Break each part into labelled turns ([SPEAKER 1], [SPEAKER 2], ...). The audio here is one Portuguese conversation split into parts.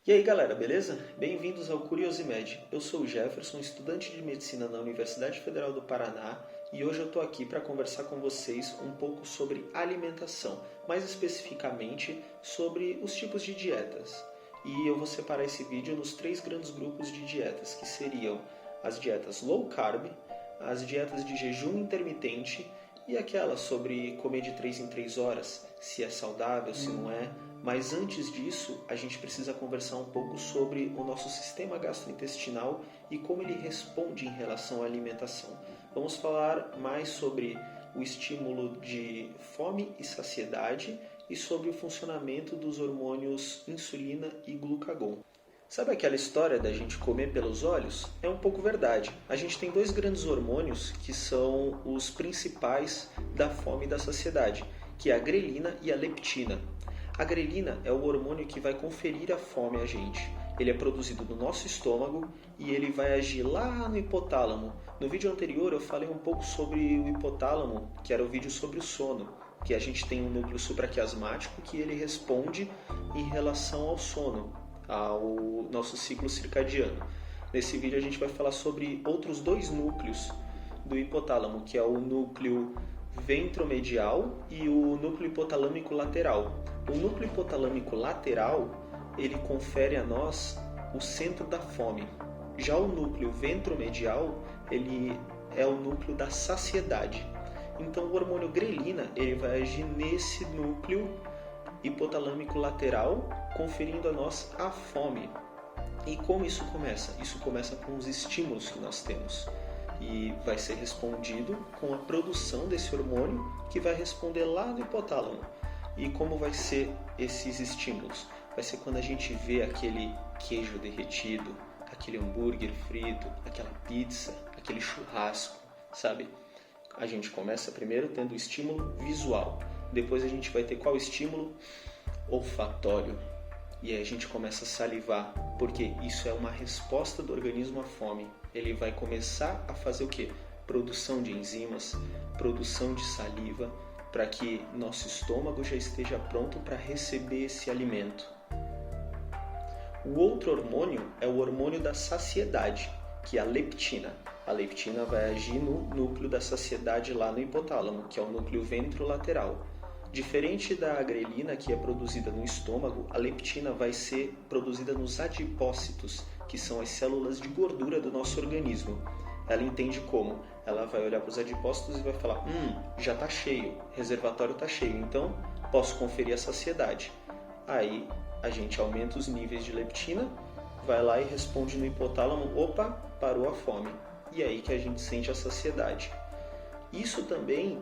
[SPEAKER 1] E aí galera, beleza? Bem-vindos ao Curiosimed. Eu sou o Jefferson, estudante de Medicina na Universidade Federal do Paraná e hoje eu estou aqui para conversar com vocês um pouco sobre alimentação, mais especificamente sobre os tipos de dietas. E eu vou separar esse vídeo nos três grandes grupos de dietas, que seriam as dietas low carb, as dietas de jejum intermitente e aquelas sobre comer de 3 em 3 horas, se é saudável, se não é. Mas antes disso, a gente precisa conversar um pouco sobre o nosso sistema gastrointestinal e como ele responde em relação à alimentação. Vamos falar mais sobre o estímulo de fome e saciedade e sobre o funcionamento dos hormônios insulina e glucagon. Sabe aquela história da gente comer pelos olhos? É um pouco verdade. A gente tem dois grandes hormônios que são os principais da fome e da saciedade, que é a grelina e a leptina. A grelina é o hormônio que vai conferir a fome a gente. Ele é produzido no nosso estômago e ele vai agir lá no hipotálamo. No vídeo anterior eu falei um pouco sobre o hipotálamo, que era o vídeo sobre o sono, que a gente tem um núcleo supraquiasmático que ele responde em relação ao sono, ao nosso ciclo circadiano. Nesse vídeo a gente vai falar sobre outros dois núcleos do hipotálamo, que é o núcleo ventromedial e o núcleo hipotalâmico lateral. O núcleo hipotalâmico lateral, ele confere a nós o centro da fome. Já o núcleo ventromedial, ele é o núcleo da saciedade. Então o hormônio grelina, ele vai agir nesse núcleo hipotalâmico lateral, conferindo a nós a fome. E como isso começa? Isso começa com os estímulos que nós temos. E vai ser respondido com a produção desse hormônio que vai responder lá no hipotálamo. E como vai ser esses estímulos? Vai ser quando a gente vê aquele queijo derretido, aquele hambúrguer frito, aquela pizza, aquele churrasco, sabe? A gente começa primeiro tendo o estímulo visual. Depois a gente vai ter qual estímulo? Olfatório. E aí a gente começa a salivar, porque isso é uma resposta do organismo à fome. Ele vai começar a fazer o quê? Produção de enzimas, produção de saliva, para que nosso estômago já esteja pronto para receber esse alimento. O outro hormônio é o hormônio da saciedade, que é a leptina. A leptina vai agir no núcleo da saciedade lá no hipotálamo, que é o núcleo ventrolateral. Diferente da grelina, que é produzida no estômago, a leptina vai ser produzida nos adipócitos, que são as células de gordura do nosso organismo. Ela entende como? Ela vai olhar para os adipócitos e vai falar: já está cheio, reservatório está cheio, então posso conferir a saciedade. Aí a gente aumenta os níveis de leptina, vai lá e responde no hipotálamo: opa, parou a fome. E é aí que a gente sente a saciedade. Isso também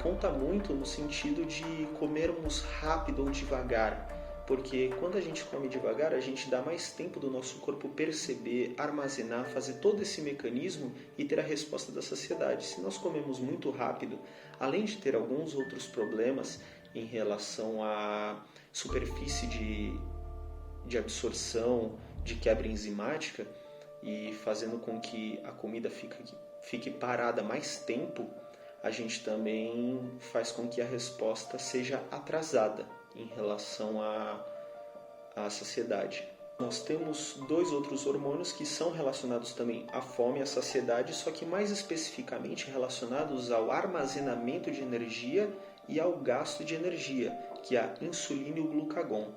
[SPEAKER 1] conta muito no sentido de comermos rápido ou devagar, porque quando a gente come devagar, a gente dá mais tempo do nosso corpo perceber, armazenar, fazer todo esse mecanismo e ter a resposta da saciedade. Se nós comemos muito rápido, além de ter alguns outros problemas em relação à superfície de absorção, de quebra enzimática, e fazendo com que a comida fique parada mais tempo, a gente também faz com que a resposta seja atrasada em relação à saciedade. Nós temos dois outros hormônios que são relacionados também à fome e à saciedade, só que mais especificamente relacionados ao armazenamento de energia e ao gasto de energia, que é a insulina e o glucagon.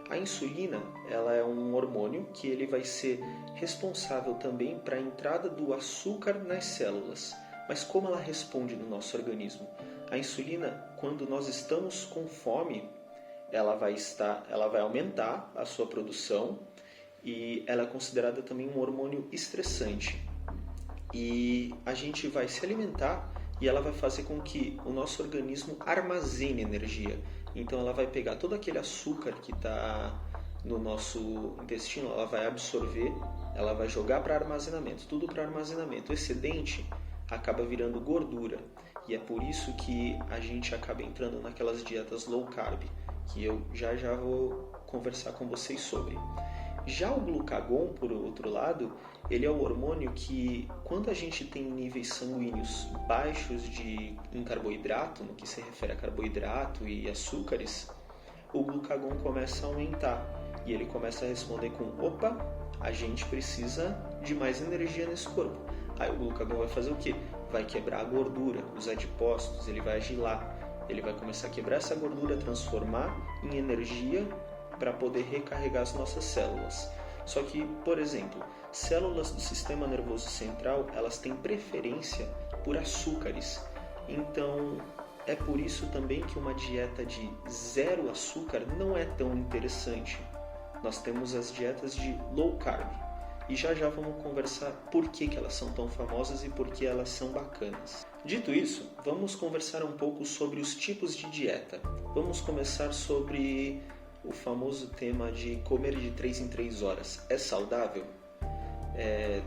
[SPEAKER 1] A insulina, ela é um hormônio que ele vai ser responsável também para a entrada do açúcar nas células. Mas como ela responde no nosso organismo? A insulina, quando nós estamos com fome, ela vai aumentar a sua produção e ela é considerada também um hormônio estressante. E a gente vai se alimentar e ela vai fazer com que o nosso organismo armazene energia. Então ela vai pegar todo aquele açúcar que está no nosso intestino, ela vai absorver, ela vai jogar para armazenamento, tudo para armazenamento. O excedente acaba virando gordura. E é por isso que a gente acaba entrando naquelas dietas low carb, que eu já vou conversar com vocês sobre. Já o glucagon, por outro lado, ele é o hormônio que, quando a gente tem níveis sanguíneos baixos em carboidrato, no que se refere a carboidrato e açúcares, o glucagon começa a aumentar. E ele começa a responder com: opa, a gente precisa de mais energia nesse corpo. Aí o glucagon vai fazer o quê? Vai quebrar a gordura, os adipócitos, ele vai agir lá. Ele vai começar a quebrar essa gordura, transformar em energia para poder recarregar as nossas células. Só que, por exemplo, células do sistema nervoso central, elas têm preferência por açúcares. Então, é por isso também que uma dieta de zero açúcar não é tão interessante. Nós temos as dietas de low carb. E já já vamos conversar por que elas são tão famosas e por que elas são bacanas. Dito isso, vamos conversar um pouco sobre os tipos de dieta. Vamos começar sobre o famoso tema de comer de 3 em 3 horas. É saudável?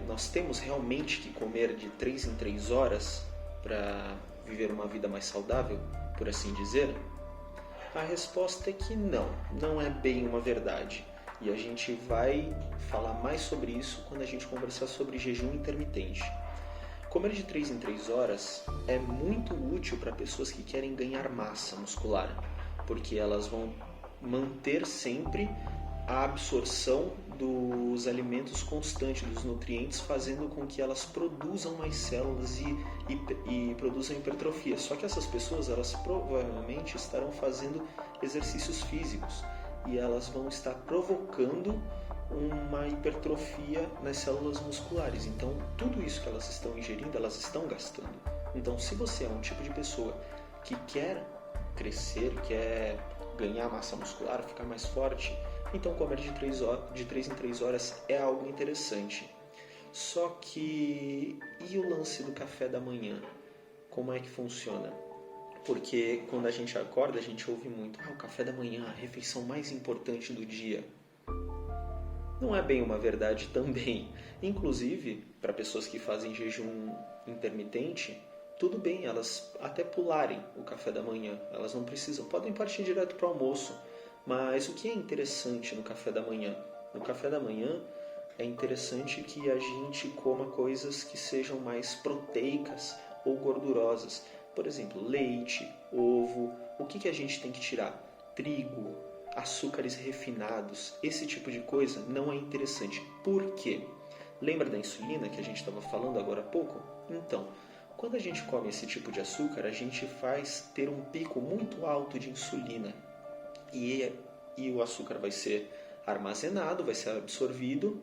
[SPEAKER 1] Nós temos realmente que comer de 3 em 3 horas para viver uma vida mais saudável, por assim dizer? A resposta é que não é bem uma verdade. E a gente vai falar mais sobre isso quando a gente conversar sobre jejum intermitente. Comer de 3 em 3 horas é muito útil para pessoas que querem ganhar massa muscular, porque elas vão manter sempre a absorção dos alimentos constante, dos nutrientes, fazendo com que elas produzam mais células e produzam hipertrofia. Só que essas pessoas, elas provavelmente estarão fazendo exercícios físicos e elas vão estar provocando uma hipertrofia nas células musculares. Então, tudo isso que elas estão ingerindo, elas estão gastando. Então, se você é um tipo de pessoa que quer crescer, quer ganhar massa muscular, ficar mais forte, então comer de 3 em 3 horas é algo interessante. Só que, e o lance do café da manhã? Como é que funciona? Porque quando a gente acorda, a gente ouve muito: o café da manhã, a refeição mais importante do dia. Não é bem uma verdade também. Inclusive, para pessoas que fazem jejum intermitente, tudo bem elas até pularem o café da manhã. Elas não precisam, podem partir direto para o almoço. Mas o que é interessante no café da manhã? No café da manhã é interessante que a gente coma coisas que sejam mais proteicas ou gordurosas. Por exemplo, leite, ovo. O que a gente tem que tirar? Trigo, açúcares refinados. Esse tipo de coisa não é interessante. Por quê? Lembra da insulina que a gente estava falando agora há pouco? Então, quando a gente come esse tipo de açúcar, a gente faz ter um pico muito alto de insulina. E o açúcar vai ser armazenado, vai ser absorvido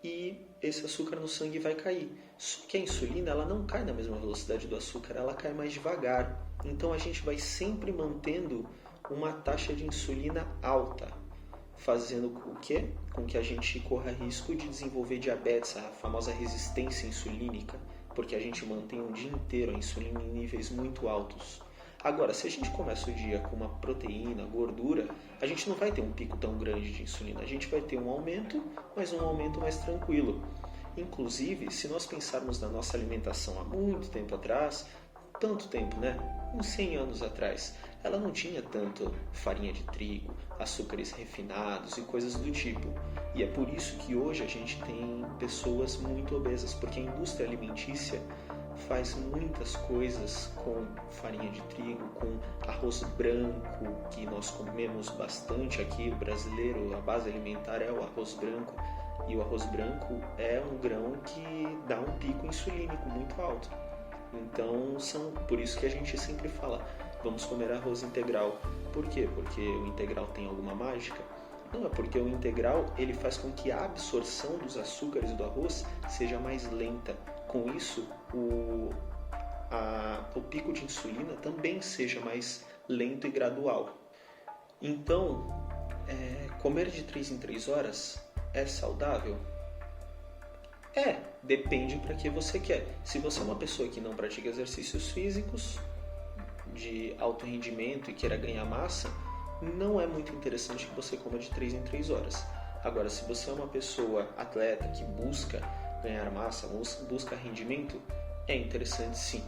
[SPEAKER 1] e esse açúcar no sangue vai cair. Só que a insulina, ela não cai na mesma velocidade do açúcar, ela cai mais devagar. Então a gente vai sempre mantendo uma taxa de insulina alta, fazendo o quê? Com que a gente corra risco de desenvolver diabetes, a famosa resistência insulínica, porque a gente mantém o dia inteiro a insulina em níveis muito altos. Agora, se a gente começa o dia com uma proteína, gordura, a gente não vai ter um pico tão grande de insulina. A gente vai ter um aumento, mas um aumento mais tranquilo. Inclusive, se nós pensarmos na nossa alimentação há muito tempo atrás, tanto tempo, né? Uns 100 anos atrás, ela não tinha tanto farinha de trigo, açúcares refinados e coisas do tipo. E é por isso que hoje a gente tem pessoas muito obesas, porque a indústria alimentícia faz muitas coisas com farinha de trigo, com arroz branco, que nós comemos bastante aqui, o brasileiro, a base alimentar é o arroz branco, e o arroz branco é um grão que dá um pico insulínico muito alto. Então, por isso que a gente sempre fala, vamos comer arroz integral. Por quê? Porque o integral tem alguma mágica? Não, é porque o integral ele faz com que a absorção dos açúcares do arroz seja mais lenta. Com isso, o pico de insulina também seja mais lento e gradual. Então, comer de 3 em 3 horas é saudável? Depende para que você quer. Se você é uma pessoa que não pratica exercícios físicos de alto rendimento e queira ganhar massa, não é muito interessante que você coma de 3 em 3 horas. Agora, se você é uma pessoa atleta que busca ganhar massa, busca rendimento, é interessante sim.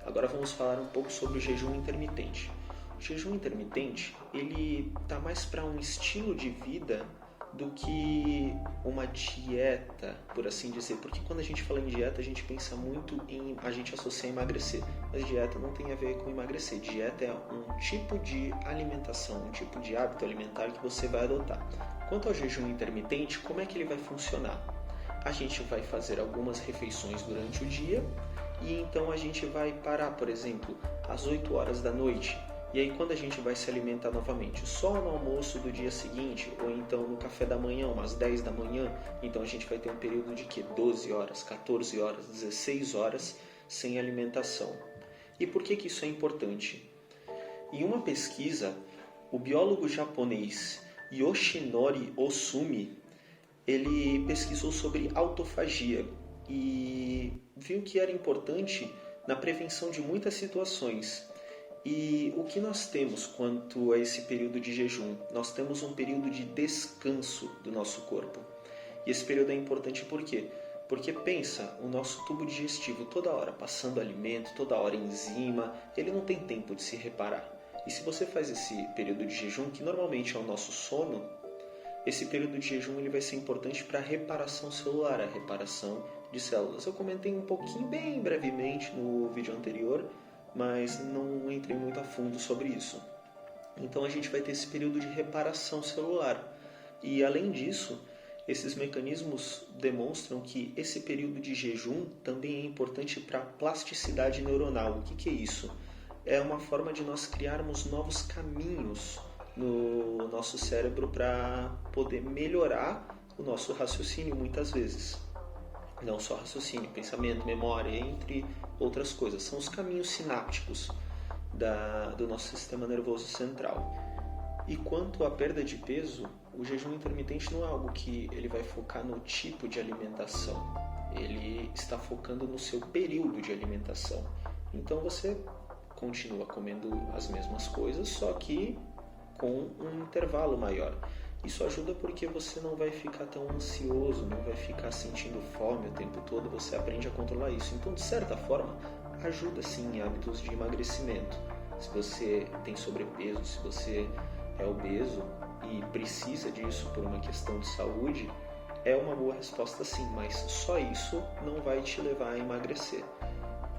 [SPEAKER 1] Agora vamos falar um pouco sobre o jejum intermitente. O jejum intermitente, ele está mais para um estilo de vida do que uma dieta, por assim dizer. Porque quando a gente fala em dieta, a gente pensa muito a gente associa a emagrecer. Mas dieta não tem a ver com emagrecer. Dieta é um tipo de alimentação, um tipo de hábito alimentar que você vai adotar. Quanto ao jejum intermitente, como é que ele vai funcionar? A gente vai fazer algumas refeições durante o dia e então a gente vai parar, por exemplo, às 8 horas da noite. E aí quando a gente vai se alimentar novamente? Só no almoço do dia seguinte, ou então no café da manhã, umas 10 da manhã, então a gente vai ter um período de 12 horas, 14 horas, 16 horas sem alimentação. E por que isso é importante? Em uma pesquisa, o biólogo japonês Yoshinori Ohsumi, ele pesquisou sobre autofagia e viu que era importante na prevenção de muitas situações. E o que nós temos quanto a esse período de jejum? Nós temos um período de descanso do nosso corpo. E esse período é importante por quê? Porque pensa, o nosso tubo digestivo toda hora passando alimento, toda hora enzima, ele não tem tempo de se reparar. E se você faz esse período de jejum, que normalmente é o nosso sono, esse período de jejum ele vai ser importante para a reparação celular, a reparação de células. Eu comentei um pouquinho, bem brevemente, no vídeo anterior, mas não entrei muito a fundo sobre isso. Então a gente vai ter esse período de reparação celular. E além disso, esses mecanismos demonstram que esse período de jejum também é importante para a plasticidade neuronal. O que é isso? É uma forma de nós criarmos novos caminhos no nosso cérebro para poder melhorar o nosso raciocínio muitas vezes. Não só raciocínio, pensamento, memória, entre outras coisas. São os caminhos sinápticos do nosso sistema nervoso central. E quanto à perda de peso, o jejum intermitente não é algo que ele vai focar no tipo de alimentação. Ele está focando no seu período de alimentação. Então você continua comendo as mesmas coisas, só que com um intervalo maior. Isso ajuda porque você não vai ficar tão ansioso, não vai ficar sentindo fome o tempo todo, você aprende a controlar isso. Então, de certa forma, ajuda sim em hábitos de emagrecimento. Se você tem sobrepeso, se você é obeso e precisa disso por uma questão de saúde, é uma boa resposta sim, mas só isso não vai te levar a emagrecer.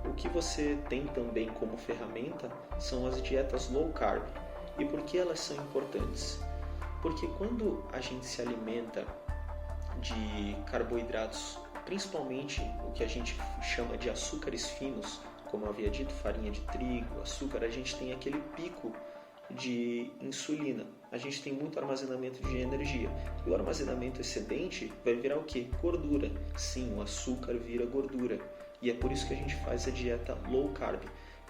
[SPEAKER 1] O que você tem também como ferramenta são as dietas low carb. E por que elas são importantes? Porque quando a gente se alimenta de carboidratos, principalmente o que a gente chama de açúcares finos, como eu havia dito, farinha de trigo, açúcar, a gente tem aquele pico de insulina. A gente tem muito armazenamento de energia. E o armazenamento excedente vai virar o quê? Gordura. Sim, o açúcar vira gordura. E é por isso que a gente faz a dieta low carb.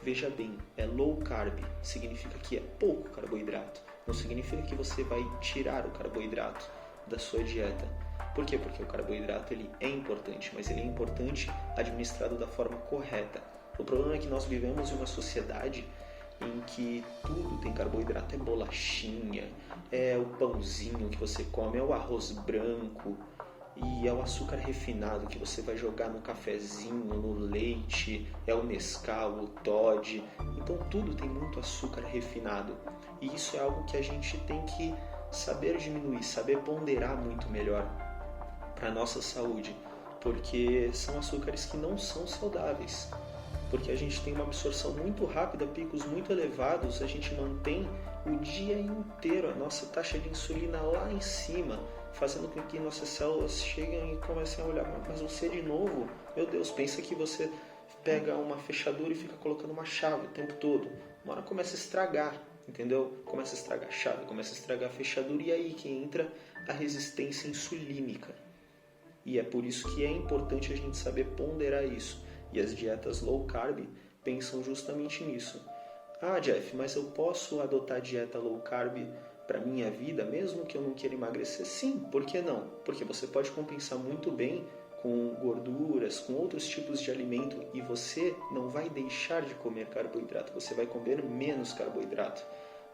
[SPEAKER 1] Veja bem, é low carb, significa que é pouco carboidrato. Não significa que você vai tirar o carboidrato da sua dieta. Por quê? Porque o carboidrato ele é importante, mas ele é importante administrado da forma correta. O problema é que nós vivemos em uma sociedade em que tudo tem carboidrato, é bolachinha, é o pãozinho que você come, é o arroz branco e é o açúcar refinado que você vai jogar no cafezinho, no leite, é o Nescau, o Toddy. Então tudo tem muito açúcar refinado e isso é algo que a gente tem que saber diminuir, saber ponderar muito melhor para a nossa saúde, porque são açúcares que não são saudáveis. Porque a gente tem uma absorção muito rápida, picos muito elevados, a gente mantém o dia inteiro a nossa taxa de insulina lá em cima, fazendo com que nossas células cheguem e comecem a olhar, mas você de novo, meu Deus, pensa que você pega uma fechadura e fica colocando uma chave o tempo todo, uma hora começa a estragar, entendeu? Começa a estragar a chave, começa a estragar a fechadura e aí que entra a resistência insulínica. E é por isso que é importante a gente saber ponderar isso. E as dietas low carb pensam justamente nisso. Ah, Jeff, mas eu posso adotar a dieta low carb para minha vida, mesmo que eu não queira emagrecer? Sim, por que não? Porque você pode compensar muito bem com gorduras, com outros tipos de alimento e você não vai deixar de comer carboidrato, você vai comer menos carboidrato.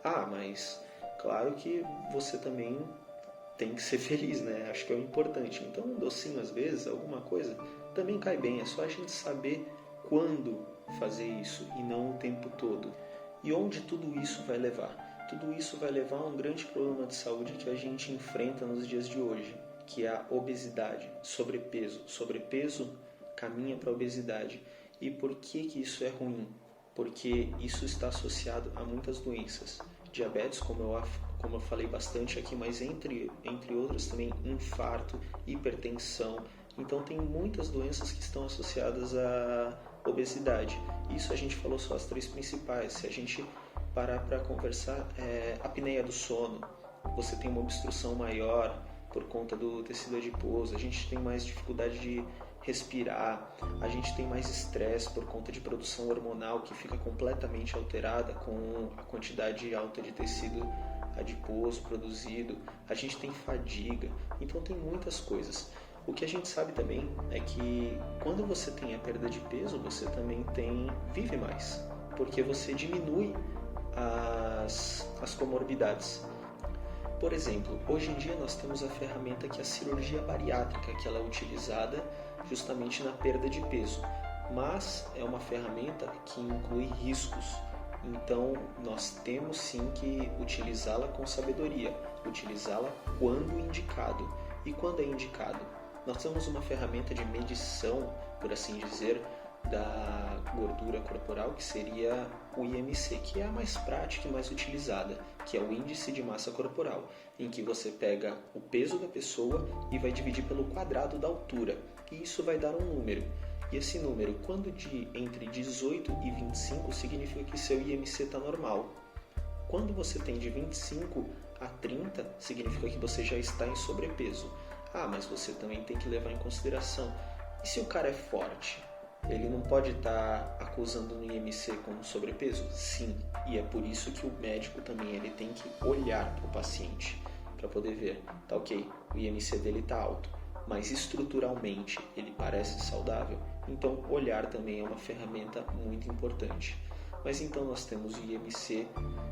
[SPEAKER 1] Ah, mas claro que você também tem que ser feliz, né? Acho que é o importante. Então, um docinho às vezes, alguma coisa, também cai bem. É só a gente saber quando fazer isso e não o tempo todo. E onde tudo isso vai levar? tudo isso vai levar a um grande problema de saúde que a gente enfrenta nos dias de hoje, que é a obesidade, sobrepeso. Sobrepeso caminha para a obesidade. E por que isso é ruim? Porque isso está associado a muitas doenças. Diabetes, como eu falei bastante aqui, mas entre outras também infarto, hipertensão. Então tem muitas doenças que estão associadas à obesidade. Isso a gente falou só as 3 principais. Se a gente parar para conversar, apneia do sono, você tem uma obstrução maior por conta do tecido adiposo, a gente tem mais dificuldade de respirar, a gente tem mais estresse por conta de produção hormonal que fica completamente alterada com a quantidade alta de tecido adiposo produzido, a gente tem fadiga, então tem muitas coisas. O que a gente sabe também é que quando você tem a perda de peso, você também vive mais, porque você diminui as comorbidades. Por exemplo, hoje em dia nós temos a ferramenta que é a cirurgia bariátrica, que ela é utilizada justamente na perda de peso, mas é uma ferramenta que inclui riscos. Então nós temos sim que utilizá-la com sabedoria, utilizá-la quando indicado. E quando é indicado? Nós temos uma ferramenta de medição, por assim dizer, da gordura corporal, que seria o IMC, que é a mais prática e mais utilizada, que é o índice de massa corporal, em que você pega o peso da pessoa e vai dividir pelo quadrado da altura, e isso vai dar um número. E esse número, quando entre 18 e 25, significa que seu IMC está normal. Quando você tem de 25 a 30, significa que você já está em sobrepeso. Ah, mas você também tem que levar em consideração, e se o cara é forte? Ele não pode estar acusando no IMC como sobrepeso? Sim, e é por isso que o médico também ele tem que olhar para o paciente para poder ver, tá ok, o IMC dele está alto, mas estruturalmente ele parece saudável, então olhar também é uma ferramenta muito importante. Mas então nós temos o IMC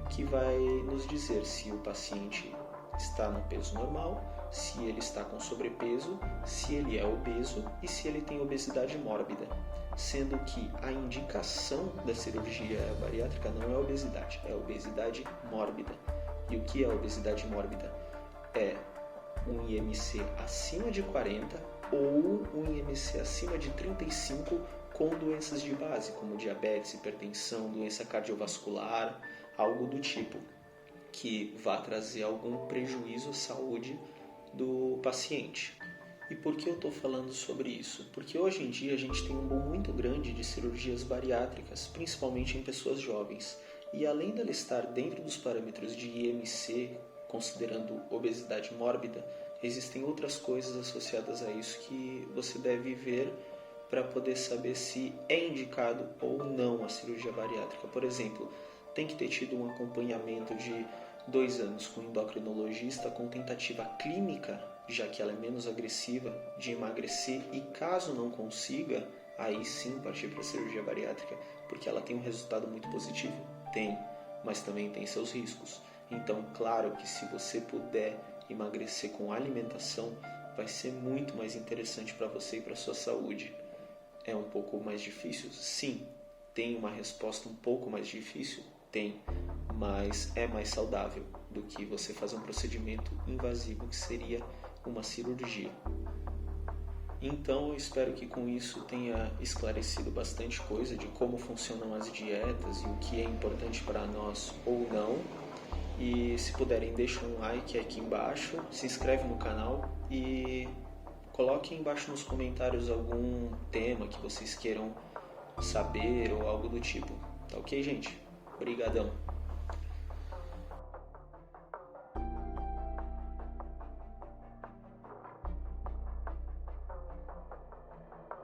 [SPEAKER 1] que vai nos dizer se o paciente está no peso normal, se ele está com sobrepeso, se ele é obeso e se ele tem obesidade mórbida. Sendo que a indicação da cirurgia bariátrica não é obesidade, é obesidade mórbida. E o que é obesidade mórbida? É um IMC acima de 40 ou um IMC acima de 35 com doenças de base, como diabetes, hipertensão, doença cardiovascular, algo do tipo, que vá trazer algum prejuízo à saúde do paciente. E por que eu estou falando sobre isso? Porque hoje em dia a gente tem um boom muito grande de cirurgias bariátricas, principalmente em pessoas jovens. E além dela estar dentro dos parâmetros de IMC, considerando obesidade mórbida, existem outras coisas associadas a isso que você deve ver para poder saber se é indicado ou não a cirurgia bariátrica. Por exemplo, tem que ter tido um acompanhamento de 2 anos com um endocrinologista com tentativa clínica, já que ela é menos agressiva, de emagrecer, e caso não consiga, aí sim partir para a cirurgia bariátrica, porque ela tem um resultado muito positivo? Tem, mas também tem seus riscos. Então, claro que se você puder emagrecer com alimentação, vai ser muito mais interessante para você e para a sua saúde. É um pouco mais difícil? Sim. Tem uma resposta um pouco mais difícil? Tem, mas é mais saudável do que você fazer um procedimento invasivo que seria uma cirurgia. Então eu espero que com isso tenha esclarecido bastante coisa de como funcionam as dietas e o que é importante para nós ou não. E se puderem, deixem um like aqui embaixo, se inscreve no canal e coloquem embaixo nos comentários algum tema que vocês queiram saber ou algo do tipo. Tá ok, gente? Obrigadão!